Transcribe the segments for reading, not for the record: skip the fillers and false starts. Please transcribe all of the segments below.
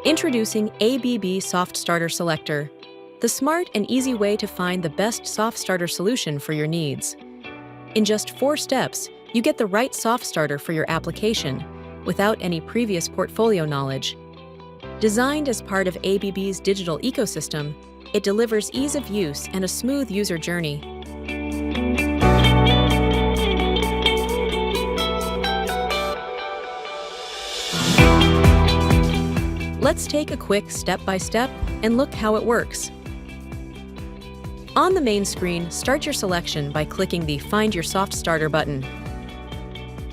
Introducing ABB Softstarter Selector, the smart and easy way to find the best soft starter solution for your needs. In just 4 steps, you get the right soft starter for your application without any previous portfolio knowledge. Designed as part of ABB's digital ecosystem, it delivers ease of use and a smooth user journey. Let's take a quick step-by-step and look how it works. On the main screen, start your selection by clicking the Find Your Soft Starter button.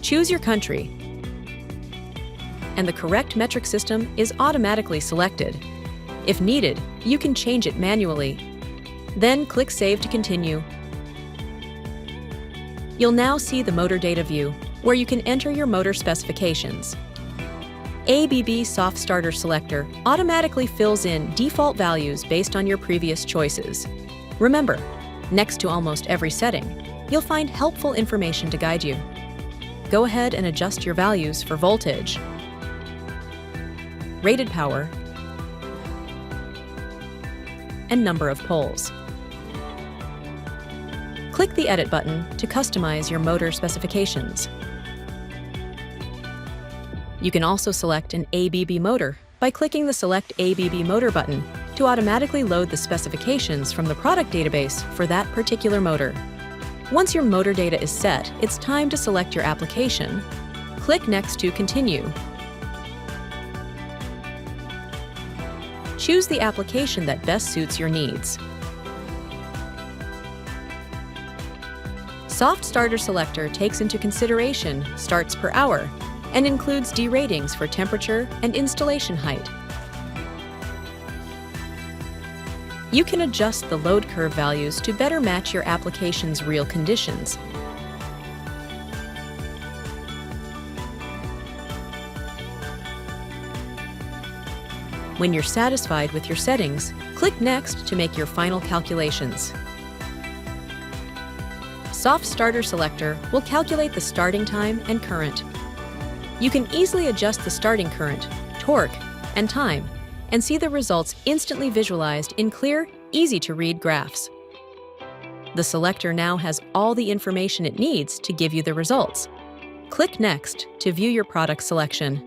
Choose your country, and the correct metric system is automatically selected. If needed, you can change it manually. Then click Save to continue. You'll now see the motor data view, where you can enter your motor specifications. ABB Softstarter Selector automatically fills in default values based on your previous choices. Remember, next to almost every setting, you'll find helpful information to guide you. Go ahead and adjust your values for voltage, rated power, and number of poles. Click the Edit button to customize your motor specifications. You can also select an ABB motor by clicking the Select ABB Motor button to automatically load the specifications from the product database for that particular motor. Once your motor data is set, it's time to select your application. Click Next to continue. Choose the application that best suits your needs. Softstarter Selector takes into consideration starts per hour and includes D ratings for temperature and installation height. You can adjust the load curve values to better match your application's real conditions. When you're satisfied with your settings, click Next to make your final calculations. Softstarter Selector will calculate the starting time and current. You can easily adjust the starting current, torque, and time, and see the results instantly visualized in clear, easy-to-read graphs. The selector now has all the information it needs to give you the results. Click Next to view your product selection.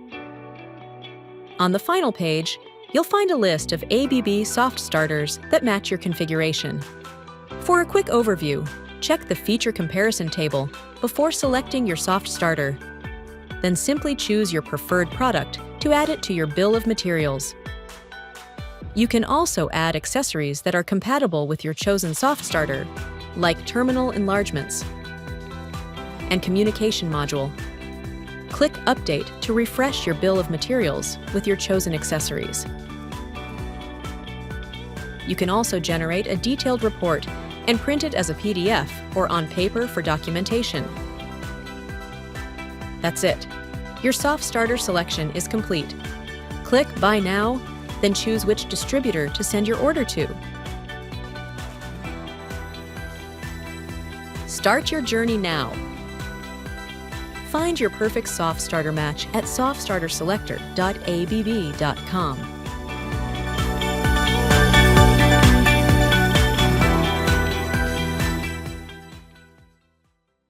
On the final page, you'll find a list of ABB soft starters that match your configuration. For a quick overview, check the feature comparison table before selecting your soft starter. Then simply choose your preferred product to add it to your bill of materials. You can also add accessories that are compatible with your chosen soft starter, like terminal enlargements and communication module. Click Update to refresh your bill of materials with your chosen accessories. You can also generate a detailed report and print it as a PDF or on paper for documentation. That's it. Your soft starter selection is complete. Click Buy Now, then choose which distributor to send your order to. Start your journey now. Find your perfect soft starter match at softstarterselector.abb.com.